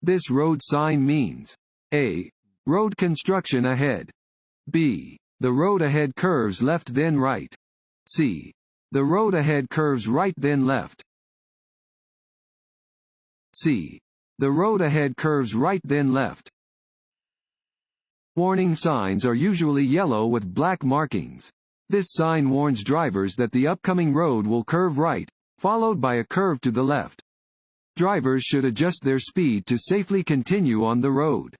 This road sign means A. Road construction ahead. B. The road ahead curves left then right. C. The road ahead curves right then left. C. The road ahead curves right then left. Warning signs are usually yellow with black markings. This sign warns drivers that the upcoming road will curve right, followed by a curve to the left. Drivers should adjust their speed to safely continue on the road.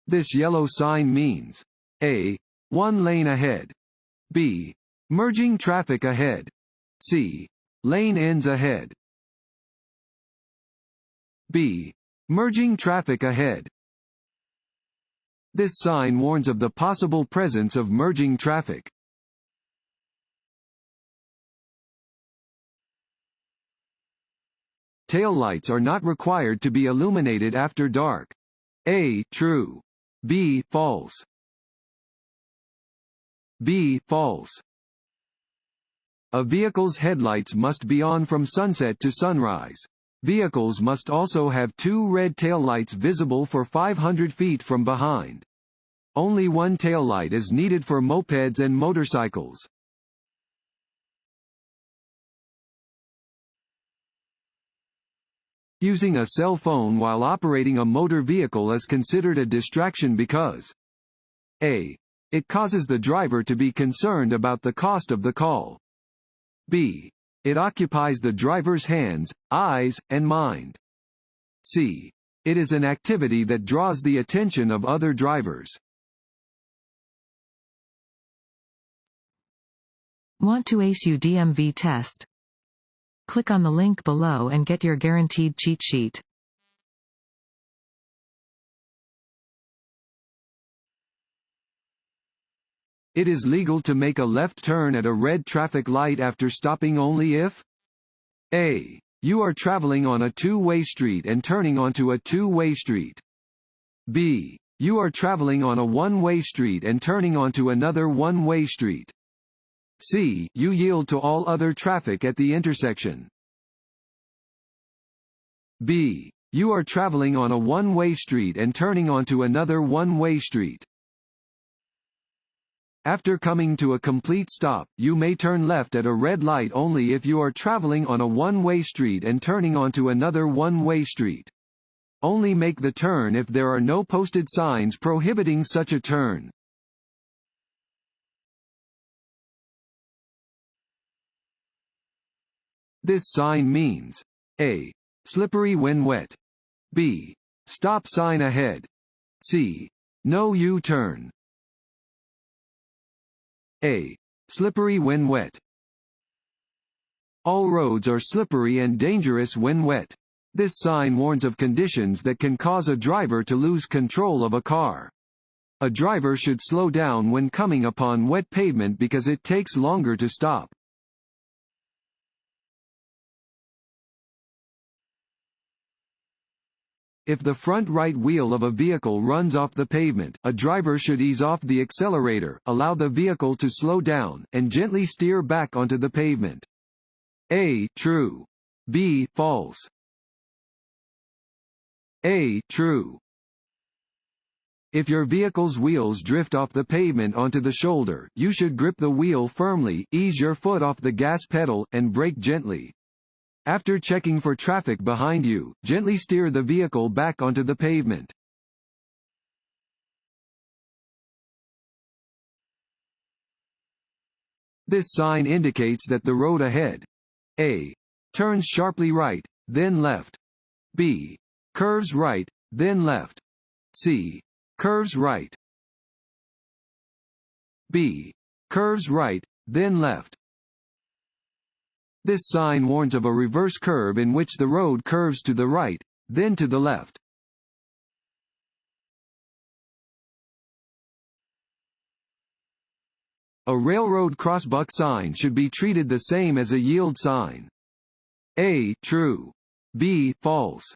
This yellow sign means A. One lane ahead. B. Merging traffic ahead. C. Lane ends ahead. B. Merging traffic ahead. This sign warns of the possible presence of merging traffic. Taillights are not required to be illuminated after dark. A. True. B. False. B. False. A vehicle's headlights must be on from sunset to sunrise. Vehicles must also have two red taillights visible for 500 feet from behind. Only one taillight is needed for mopeds and motorcycles. Using a cell phone while operating a motor vehicle is considered a distraction because A. It causes the driver to be concerned about the cost of the call. B. It occupies the driver's hands, eyes, and mind. C. It is an activity that draws the attention of other drivers. Want to ace your DMV test? Click on the link below and get your guaranteed cheat sheet. It is legal to make a left turn at a red traffic light after stopping only if A. You are traveling on a two-way street and turning onto a two-way street. B. You are traveling on a one-way street and turning onto another one-way street. C. You yield to all other traffic at the intersection. B. You are traveling on a one-way street and turning onto another one-way street. After coming to a complete stop, you may turn left at a red light only if you are traveling on a one-way street and turning onto another one-way street. Only make the turn if there are no posted signs prohibiting such a turn. This sign means A. Slippery when wet. B. Stop sign ahead. C. No U-turn. A. Slippery when wet. All roads are slippery and dangerous when wet. This sign warns of conditions that can cause a driver to lose control of a car. A driver should slow down when coming upon wet pavement because it takes longer to stop. If the front right wheel of a vehicle runs off the pavement, a driver should ease off the accelerator, allow the vehicle to slow down, and gently steer back onto the pavement. A. True. B. False. A. True. If your vehicle's wheels drift off the pavement onto the shoulder, you should grip the wheel firmly, ease your foot off the gas pedal, and brake gently. After checking for traffic behind you, gently steer the vehicle back onto the pavement. This sign indicates that the road ahead A. Turns sharply right, then left. B. Curves right, then left. C. Curves right. B. Curves right, then left. This sign warns of a reverse curve in which the road curves to the right, then to the left. A railroad crossbuck sign should be treated the same as a yield sign. A. True. B. False.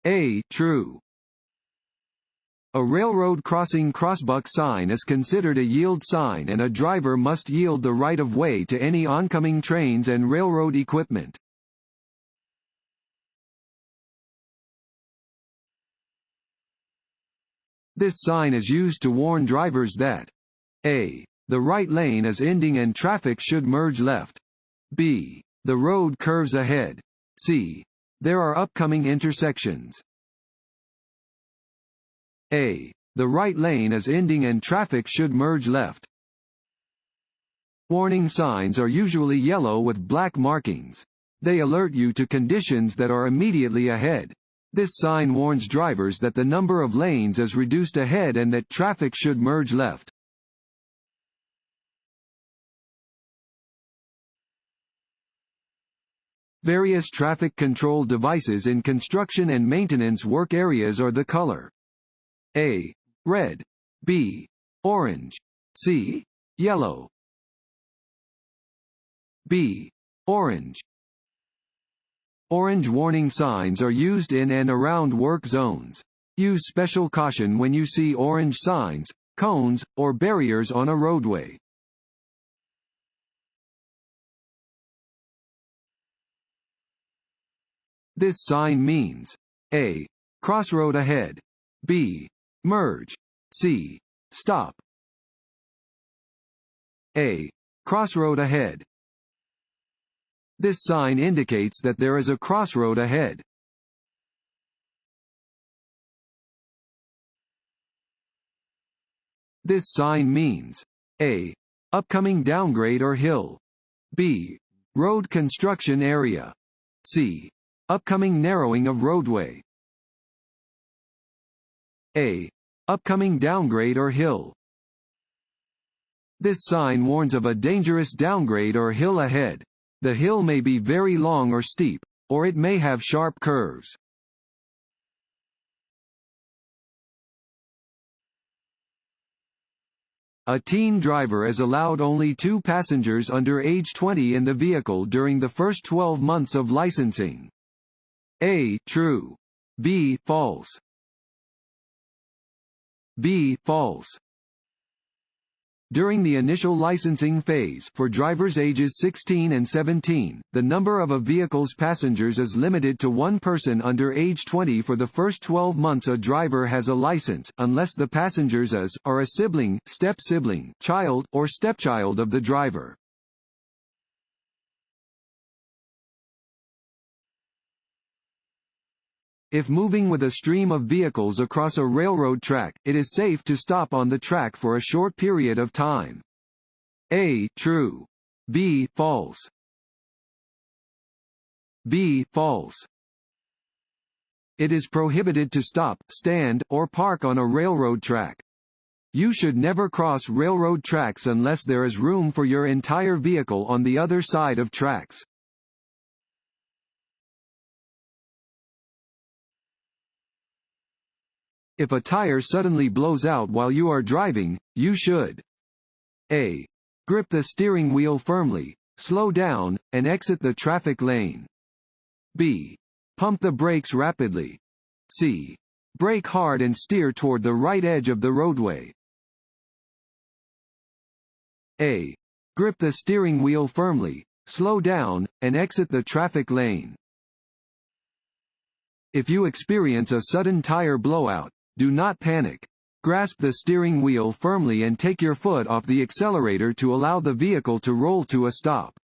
A. True. A railroad crossing crossbuck sign is considered a yield sign, and a driver must yield the right-of-way to any oncoming trains and railroad equipment. This sign is used to warn drivers that a. The right lane is ending and traffic should merge left. b. The road curves ahead. c. There are upcoming intersections. a. The right lane is ending and traffic should merge left. Warning signs are usually yellow with black markings. They alert you to conditions that are immediately ahead. This sign warns drivers that the number of lanes is reduced ahead and that traffic should merge left. Various traffic control devices in construction and maintenance work areas are the color A. Red. B. Orange. C. Yellow. B. Orange. Orange warning signs are used in and around work zones. Use special caution when you see orange signs, cones, or barriers on a roadway. This sign means A. Crossroad ahead. B. Merge. C. Stop. A. Crossroad ahead. This sign indicates that there is a crossroad ahead. This sign means A. Upcoming downgrade or hill. B. Road construction area. C. Upcoming narrowing of roadway. A. Upcoming downgrade or hill. This sign warns of a dangerous downgrade or hill ahead. The hill may be very long or steep, or it may have sharp curves. A teen driver is allowed only 2 passengers under age 20 in the vehicle during the first 12 months of licensing. A. True. B. False. B. False. During the initial licensing phase for drivers ages 16 and 17, the number of a vehicle's passengers is limited to 1 person under age 20 for the first 12 months a driver has a license, unless the passengers are a sibling, step-sibling, child, or stepchild of the driver. If moving with a stream of vehicles across a railroad track, it is safe to stop on the track for a short period of time. A. True. B. False. B. False. It is prohibited to stop, stand, or park on a railroad track. You should never cross railroad tracks unless there is room for your entire vehicle on the other side of tracks. If a tire suddenly blows out while you are driving, you should A. Grip the steering wheel firmly, slow down, and exit the traffic lane. B. Pump the brakes rapidly. C. Brake hard and steer toward the right edge of the roadway. A. Grip the steering wheel firmly, slow down, and exit the traffic lane. If you experience a sudden tire blowout, do not panic. Grasp the steering wheel firmly and take your foot off the accelerator to allow the vehicle to roll to a stop.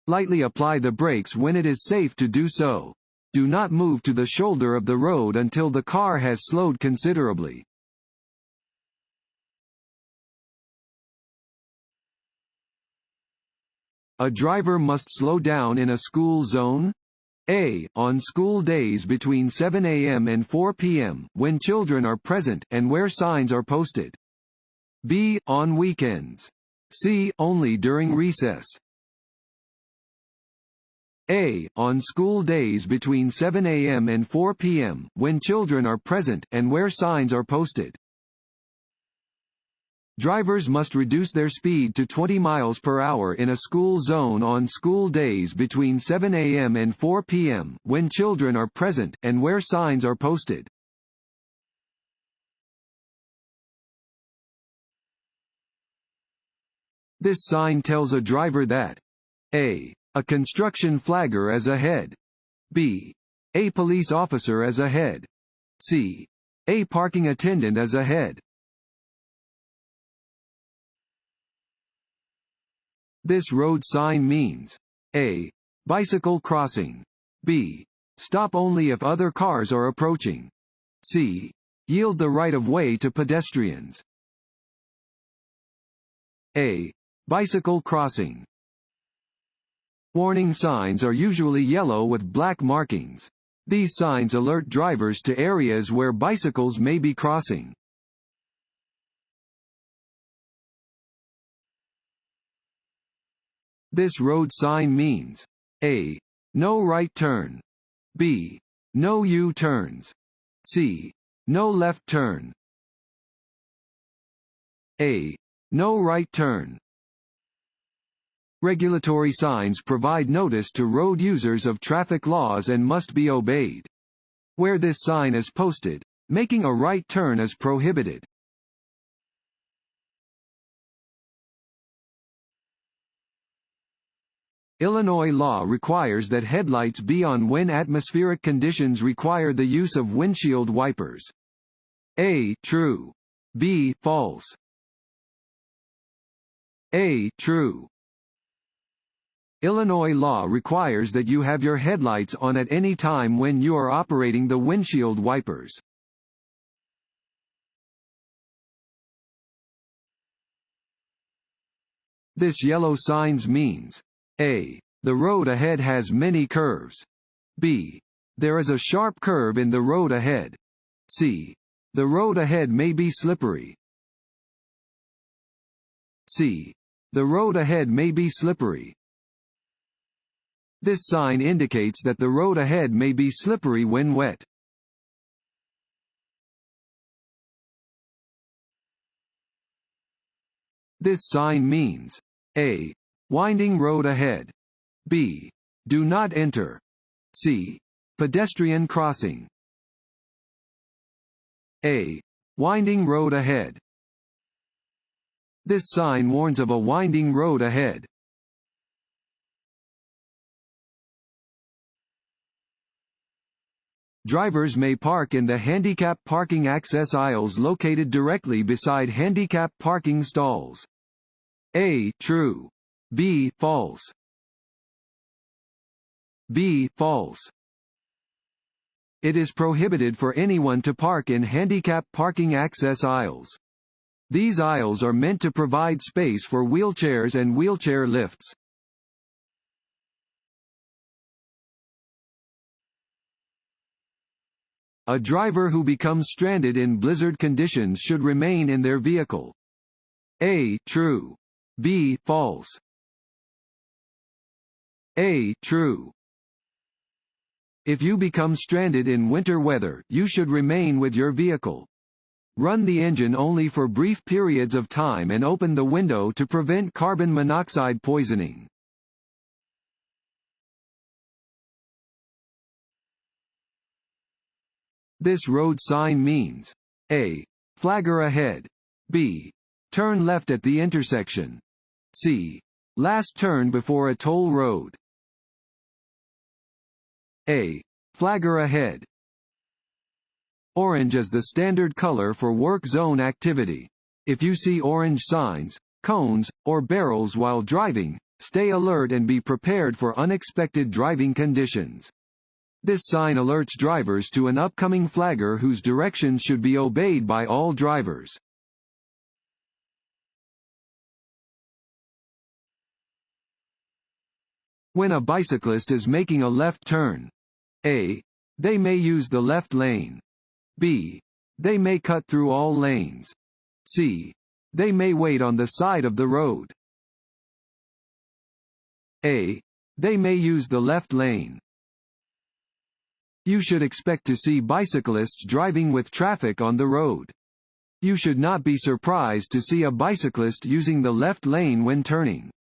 Lightly apply the brakes when it is safe to do so. Do not move to the shoulder of the road until the car has slowed considerably. A driver must slow down in a school zone. A. On school days between 7 a.m. and 4 p.m., when children are present, and where signs are posted. B. On weekends. C. Only during recess. A. On school days between 7 a.m. and 4 p.m., when children are present, and where signs are posted. Drivers must reduce their speed to 20 miles per hour in a school zone on school days between 7 a.m. and 4 p.m., when children are present, and where signs are posted. This sign tells a driver that A construction flagger is ahead. B. A police officer is ahead. C. A parking attendant is ahead. This road sign means A. Bicycle crossing. B. Stop only if other cars are approaching. C. Yield the right of way to pedestrians. A. Bicycle crossing. Warning signs are usually yellow with black markings. These signs alert drivers to areas where bicycles may be crossing. This road sign means A. No right turn. B. No U-turns. C. No left turn. A. No right turn. Regulatory signs provide notice to road users of traffic laws and must be obeyed. Where this sign is posted, making a right turn is prohibited. Illinois law requires that headlights be on when atmospheric conditions require the use of windshield wipers. A. True. B. False. A. True. Illinois law requires that you have your headlights on at any time when you are operating the windshield wipers. This yellow signs means A. The road ahead has many curves. B. There is a sharp curve in the road ahead. C. The road ahead may be slippery. C. The road ahead may be slippery. This sign indicates that the road ahead may be slippery when wet. This sign means A. Winding road ahead. B. Do not enter. C. Pedestrian crossing. A. Winding road ahead. This sign warns of a winding road ahead. Drivers may park in the handicap parking access aisles located directly beside handicap parking stalls. A. True. B. False. B. False. It is prohibited for anyone to park in handicap parking access aisles. These aisles are meant to provide space for wheelchairs and wheelchair lifts. A driver who becomes stranded in blizzard conditions should remain in their vehicle. A. True. B. False. A. True. If you become stranded in winter weather, you should remain with your vehicle. Run the engine only for brief periods of time and open the window to prevent carbon monoxide poisoning. This road sign means A. Flagger ahead. B. Turn left at the intersection. C. Last turn before a toll road. A. Flagger ahead. Orange is the standard color for work zone activity. If you see orange signs, cones, or barrels while driving, stay alert and be prepared for unexpected driving conditions. This sign alerts drivers to an upcoming flagger whose directions should be obeyed by all drivers. When a bicyclist is making a left turn, A. They may use the left lane. B. They may cut through all lanes. C. They may wait on the side of the road. A. They may use the left lane. You should expect to see bicyclists driving with traffic on the road. You should not be surprised to see a bicyclist using the left lane when turning.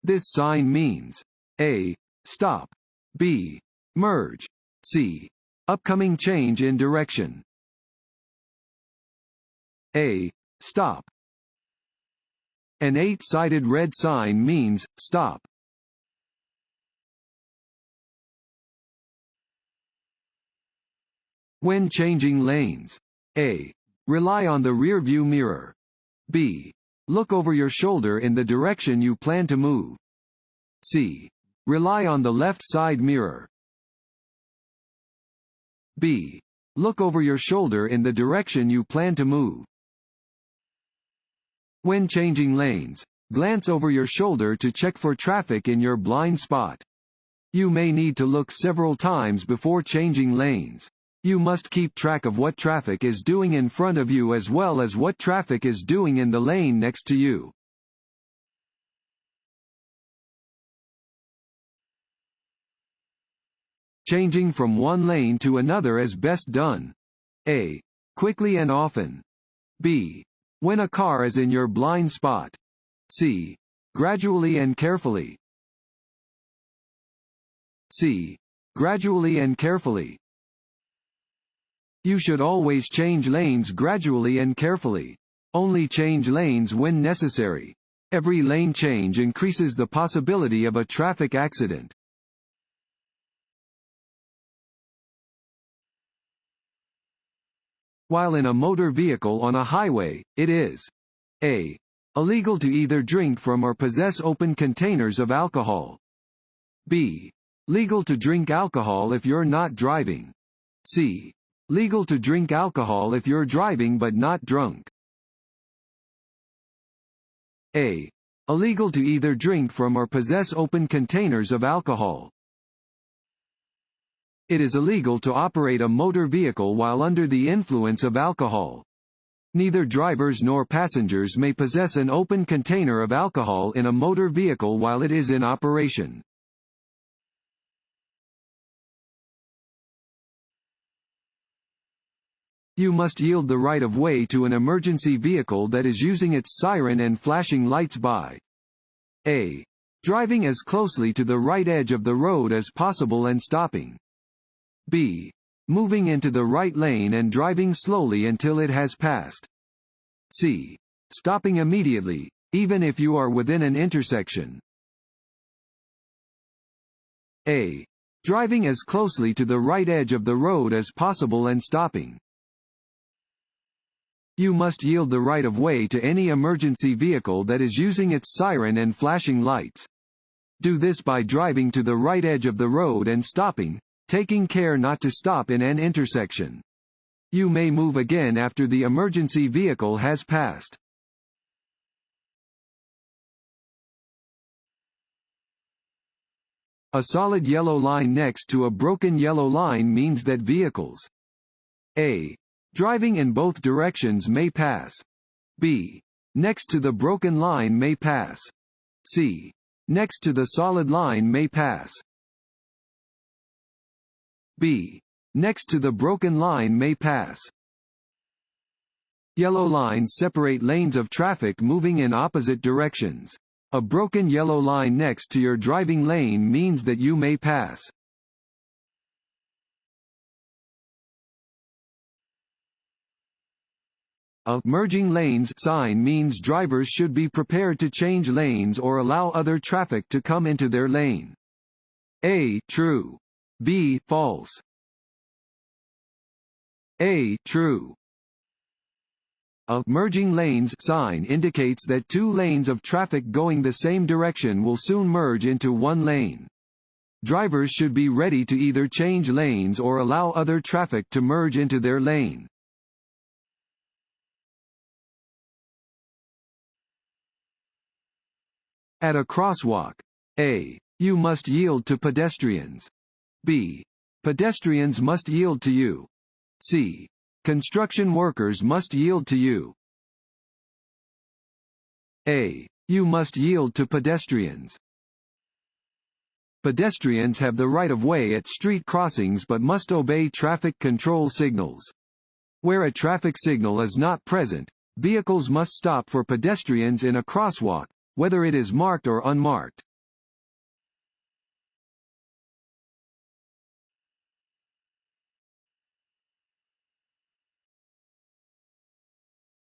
This sign means A. Stop. B. Merge. C. Upcoming change in direction. A. Stop. An 8-sided red sign means, stop. When changing lanes. A. Rely on the rear-view mirror. B. Look over your shoulder in the direction you plan to move. C. Rely on the left side mirror. B. Look over your shoulder in the direction you plan to move. When changing lanes, glance over your shoulder to check for traffic in your blind spot. You may need to look several times before changing lanes. You must keep track of what traffic is doing in front of you as well as what traffic is doing in the lane next to you. Changing from one lane to another is best done. A. Quickly and often. B. When a car is in your blind spot. C. Gradually and carefully. C. Gradually and carefully. You should always change lanes gradually and carefully. Only change lanes when necessary. Every lane change increases the possibility of a traffic accident. While in a motor vehicle on a highway, it is A. Illegal to either drink from or possess open containers of alcohol. B. Legal to drink alcohol if you're not driving. C. Legal to drink alcohol if you're driving but not drunk. A. Illegal to either drink from or possess open containers of alcohol. It is illegal to operate a motor vehicle while under the influence of alcohol. Neither drivers nor passengers may possess an open container of alcohol in a motor vehicle while it is in operation. You must yield the right of way to an emergency vehicle that is using its siren and flashing lights by A. Driving as closely to the right edge of the road as possible and stopping. B. Moving into the right lane and driving slowly until it has passed. C. Stopping immediately, even if you are within an intersection. A. Driving as closely to the right edge of the road as possible and stopping. You must yield the right of way to any emergency vehicle that is using its siren and flashing lights. Do this by driving to the right edge of the road and stopping, taking care not to stop in an intersection. You may move again after the emergency vehicle has passed. A solid yellow line next to a broken yellow line means that vehicles A. Driving in both directions may pass. B. Next to the broken line may pass. C. Next to the solid line may pass. B. Next to the broken line may pass. Yellow lines separate lanes of traffic moving in opposite directions. A broken yellow line next to your driving lane means that you may pass. A merging lanes sign means drivers should be prepared to change lanes or allow other traffic to come into their lane. A. True. B. False. A. True. A merging lanes sign indicates that two lanes of traffic going the same direction will soon merge into one lane. Drivers should be ready to either change lanes or allow other traffic to merge into their lane. At a crosswalk. A. You must yield to pedestrians. B. Pedestrians must yield to you. C. Construction workers must yield to you. A. You must yield to pedestrians. Pedestrians have the right of way at street crossings but must obey traffic control signals. Where a traffic signal is not present, vehicles must stop for pedestrians in a crosswalk, whether it is marked or unmarked.